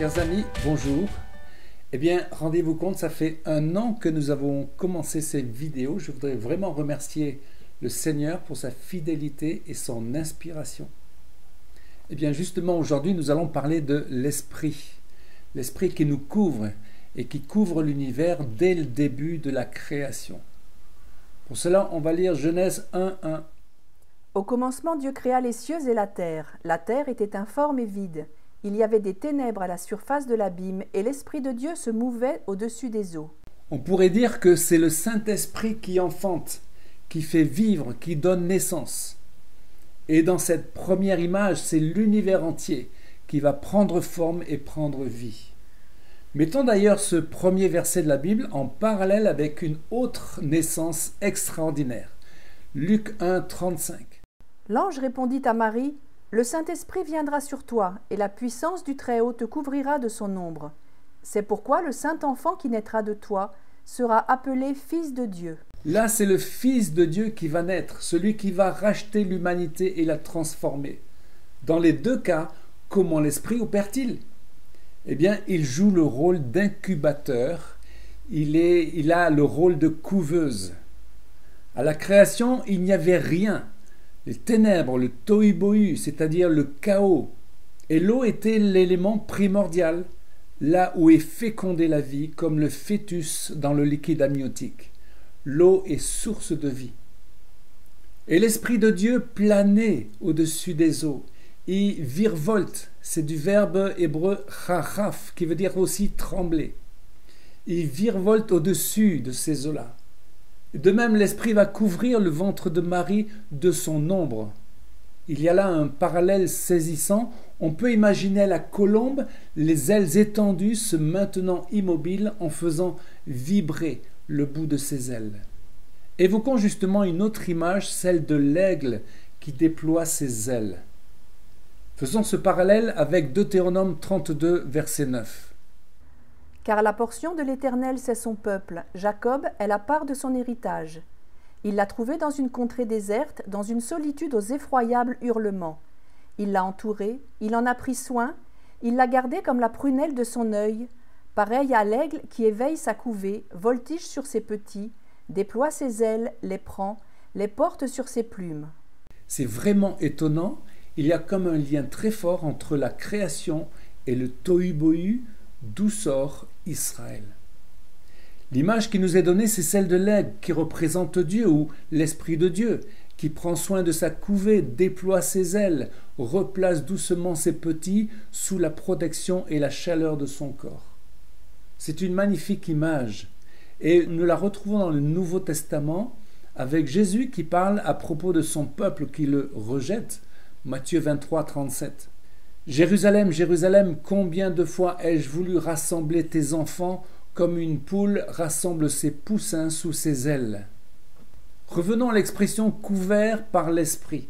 Chers amis, bonjour. Eh bien, rendez-vous compte, ça fait 1 an que nous avons commencé ces vidéos. Je voudrais vraiment remercier le Seigneur pour sa fidélité et son inspiration. Eh bien, justement, aujourd'hui, nous allons parler de l'Esprit. L'Esprit qui nous couvre et qui couvre l'univers dès le début de la création. Pour cela, on va lire Genèse 1:1. Au commencement, Dieu créa les cieux et la terre. La terre était informe et vide. Il y avait des ténèbres à la surface de l'abîme, et l'Esprit de Dieu se mouvait au-dessus des eaux. On pourrait dire que c'est le Saint-Esprit qui enfante, qui fait vivre, qui donne naissance. Et dans cette première image, c'est l'univers entier qui va prendre forme et prendre vie. Mettons d'ailleurs ce premier verset de la Bible en parallèle avec une autre naissance extraordinaire. Luc 1:35. L'ange répondit à Marie, « Le Saint-Esprit viendra sur toi, et la puissance du Très-Haut te couvrira de son ombre. C'est pourquoi le Saint-Enfant qui naîtra de toi sera appelé Fils de Dieu. » Là, c'est le Fils de Dieu qui va naître, celui qui va racheter l'humanité et la transformer. Dans les deux cas, comment l'Esprit opère-t-il ? Eh bien, il joue le rôle d'incubateur, il a le rôle de couveuse. À la création, il n'y avait rien. Les ténèbres, le tohu-bohu, c'est-à-dire le chaos. Et l'eau était l'élément primordial, là où est fécondée la vie, comme le fœtus dans le liquide amniotique. L'eau est source de vie. Et l'Esprit de Dieu planait au-dessus des eaux. Il virevolte, c'est du verbe hébreu chachaf, qui veut dire aussi trembler. Il virevolte au-dessus de ces eaux-là. De même, l'Esprit va couvrir le ventre de Marie de son ombre. Il y a là un parallèle saisissant. On peut imaginer la colombe, les ailes étendues, se maintenant immobile en faisant vibrer le bout de ses ailes. Évoquons justement une autre image, celle de l'aigle qui déploie ses ailes. Faisons ce parallèle avec Deutéronome 32, verset 9. Car la portion de l'Éternel, c'est son peuple. Jacob est la part de son héritage. Il l'a trouvé dans une contrée déserte, dans une solitude aux effroyables hurlements. Il l'a entouré, il en a pris soin, il l'a gardé comme la prunelle de son œil, pareil à l'aigle qui éveille sa couvée, voltige sur ses petits, déploie ses ailes, les prend, les porte sur ses plumes. C'est vraiment étonnant, il y a comme un lien très fort entre la création et le tohu-bohu, d'où sort Israël. L'image qui nous est donnée, c'est celle de l'aigle qui représente Dieu ou l'Esprit de Dieu, qui prend soin de sa couvée, déploie ses ailes, replace doucement ses petits sous la protection et la chaleur de son corps. C'est une magnifique image et nous la retrouvons dans le Nouveau Testament avec Jésus qui parle à propos de son peuple qui le rejette, Matthieu 23, 37. « Jérusalem, Jérusalem, combien de fois ai-je voulu rassembler tes enfants comme une poule rassemble ses poussins sous ses ailes. » Revenons à l'expression « couvert par l'Esprit ».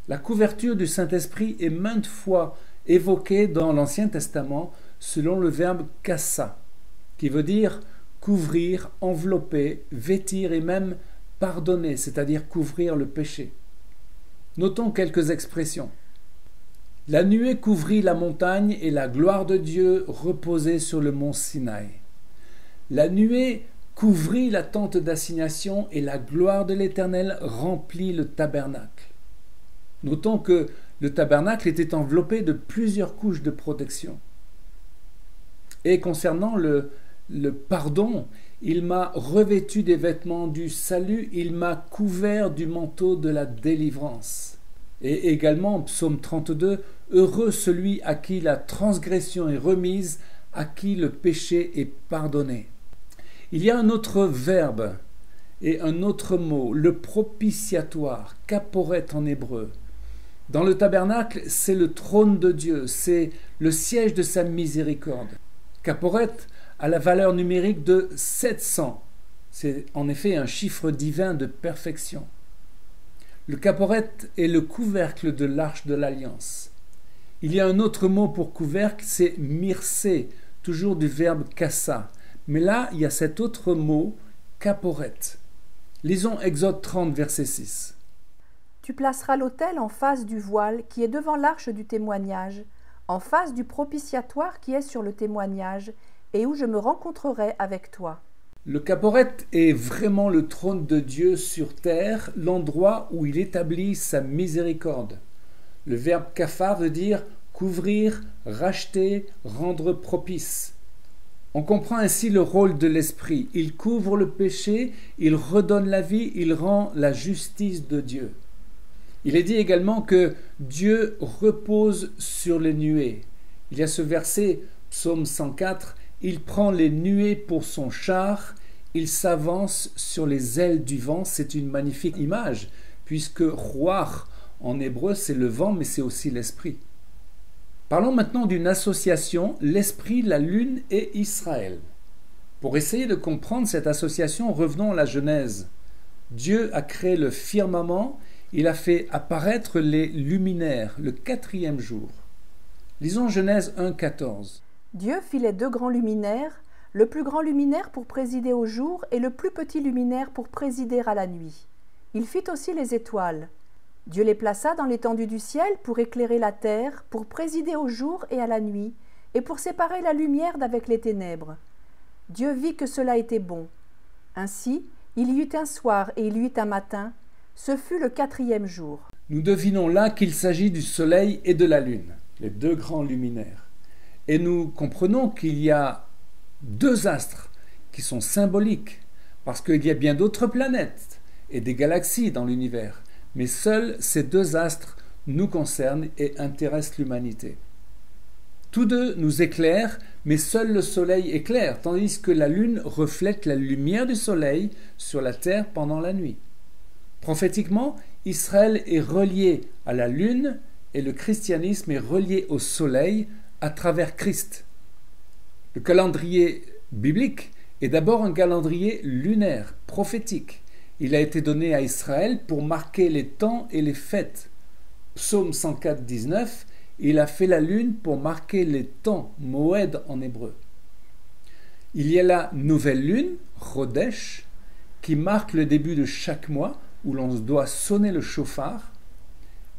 La couverture du Saint-Esprit est maintes fois évoquée dans l'Ancien Testament selon le verbe « kassa », qui veut dire couvrir, envelopper, vêtir et même pardonner, c'est-à-dire couvrir le péché. Notons quelques expressions. La nuée couvrit la montagne et la gloire de Dieu reposait sur le mont Sinaï. La nuée couvrit la tente d'assignation et la gloire de l'Éternel remplit le tabernacle. Notons que le tabernacle était enveloppé de plusieurs couches de protection. Et concernant le pardon, il m'a revêtu des vêtements du salut, il m'a couvert du manteau de la délivrance. Et également, psaume 32, « Heureux celui à qui la transgression est remise, à qui le péché est pardonné. » Il y a un autre verbe et un autre mot, le propitiatoire, kaporet en hébreu. Dans le tabernacle, c'est le trône de Dieu, c'est le siège de sa miséricorde. Kaporet a la valeur numérique de 700. C'est en effet un chiffre divin de perfection. Le kaporet est le couvercle de l'arche de l'Alliance. Il y a un autre mot pour couvercle, c'est mirsé, toujours du verbe kassa. Mais là, il y a cet autre mot, kaporet. Lisons Exode 30, verset 6. Tu placeras l'autel en face du voile qui est devant l'arche du témoignage, en face du propitiatoire qui est sur le témoignage, et où je me rencontrerai avec toi. Le Kaporet est vraiment le trône de Dieu sur terre, l'endroit où il établit sa miséricorde. Le verbe kafar veut dire couvrir, racheter, rendre propice. On comprend ainsi le rôle de l'Esprit. Il couvre le péché, il redonne la vie, il rend la justice de Dieu. Il est dit également que Dieu repose sur les nuées. Il y a ce verset, psaume 104, « Il prend les nuées pour son char, il s'avance sur les ailes du vent ». C'est une magnifique image, puisque « ruach » en hébreu, c'est le vent, mais c'est aussi l'Esprit. Parlons maintenant d'une association, l'Esprit, la Lune et Israël. Pour essayer de comprendre cette association, revenons à la Genèse. Dieu a créé le firmament, il a fait apparaître les luminaires le 4e jour. Lisons Genèse 1,14. Dieu fit les 2 grands luminaires, le plus grand luminaire pour présider au jour et le plus petit luminaire pour présider à la nuit. Il fit aussi les étoiles. Dieu les plaça dans l'étendue du ciel pour éclairer la terre, pour présider au jour et à la nuit, et pour séparer la lumière d'avec les ténèbres. Dieu vit que cela était bon. Ainsi, il y eut un soir et il y eut un matin. Ce fut le 4e jour. Nous devinons là qu'il s'agit du soleil et de la lune, les 2 grands luminaires. Et nous comprenons qu'il y a 2 astres qui sont symboliques, parce qu'il y a bien d'autres planètes et des galaxies dans l'univers. Mais seuls ces 2 astres nous concernent et intéressent l'humanité. Tous 2 nous éclairent, mais seul le soleil éclaire, tandis que la lune reflète la lumière du soleil sur la terre pendant la nuit. Prophétiquement, Israël est relié à la lune et le christianisme est relié au soleil à travers Christ. Le calendrier biblique est d'abord un calendrier lunaire, prophétique. Il a été donné à Israël pour marquer les temps et les fêtes. Psaume 104, 19, il a fait la lune pour marquer les temps, moed en hébreu. Il y a la nouvelle lune, Chodesh, qui marque le début de chaque mois, où l'on doit sonner le chauffard,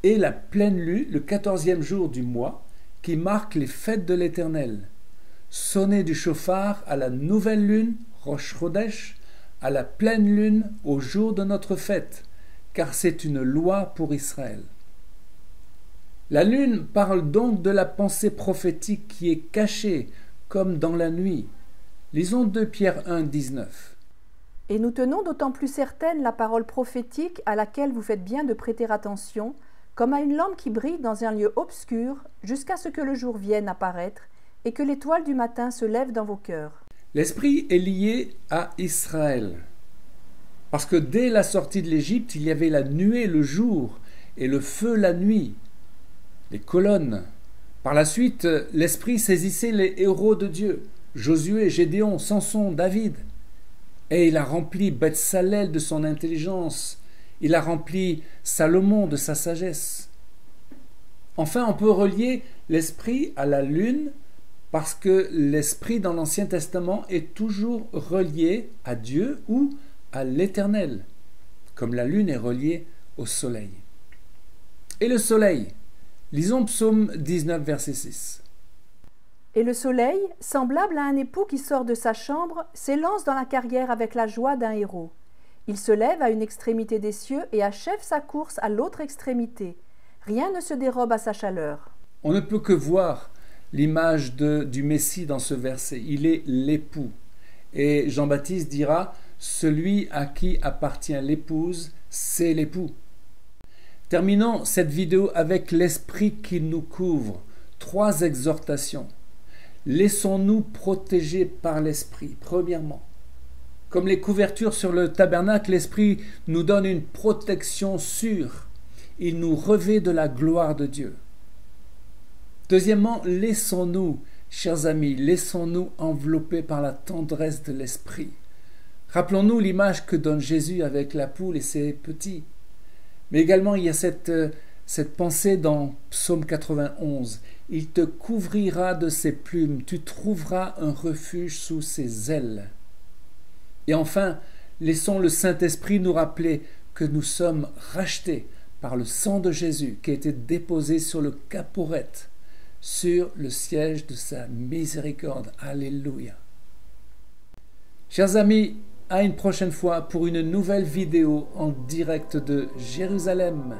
et la pleine lune, le 14e jour du mois, qui marque les fêtes de l'Éternel. Sonner du chauffard à la nouvelle lune, Rosh Chodesh, à la pleine lune au jour de notre fête, car c'est une loi pour Israël. La lune parle donc de la pensée prophétique qui est cachée, comme dans la nuit. Lisons 2 Pierre 1, 19. Et nous tenons d'autant plus certaine la parole prophétique à laquelle vous faites bien de prêter attention, comme à une lampe qui brille dans un lieu obscur, jusqu'à ce que le jour vienne apparaître, et que l'étoile du matin se lève dans vos cœurs. L'esprit est lié à Israël, parce que dès la sortie de l'Égypte, il y avait la nuée le jour et le feu la nuit, les colonnes. Par la suite, l'esprit saisissait les héros de Dieu, Josué, Gédéon, Samson, David, et il a rempli Beth-Salel de son intelligence, il a rempli Salomon de sa sagesse. Enfin, on peut relier l'esprit à la lune, parce que l'Esprit dans l'Ancien Testament est toujours relié à Dieu ou à l'Éternel, comme la lune est reliée au soleil. Et le soleil, lisons Psaume 19, verset 6. Et le soleil, semblable à un époux qui sort de sa chambre, s'élance dans la carrière avec la joie d'un héros. Il se lève à une extrémité des cieux et achève sa course à l'autre extrémité. Rien ne se dérobe à sa chaleur. On ne peut que voir l'image du Messie dans ce verset. Il est l'époux. Et Jean-Baptiste dira, celui à qui appartient l'épouse, c'est l'époux. Terminons cette vidéo avec l'esprit qui nous couvre. 3 exhortations. Laissons-nous protéger par l'esprit. Premièrement, comme les couvertures sur le tabernacle, l'esprit nous donne une protection sûre. Il nous revêt de la gloire de Dieu. Deuxièmement, laissons-nous, chers amis, laissons-nous envelopper par la tendresse de l'esprit. Rappelons-nous l'image que donne Jésus avec la poule et ses petits. Mais également, il y a cette pensée dans Psaume 91. Il te couvrira de ses plumes, tu trouveras un refuge sous ses ailes. Et enfin, laissons le Saint-Esprit nous rappeler que nous sommes rachetés par le sang de Jésus qui a été déposé sur le Kaporet. sur le siège de sa miséricorde. Alléluia. Chers amis, à une prochaine fois pour une nouvelle vidéo en direct de Jérusalem.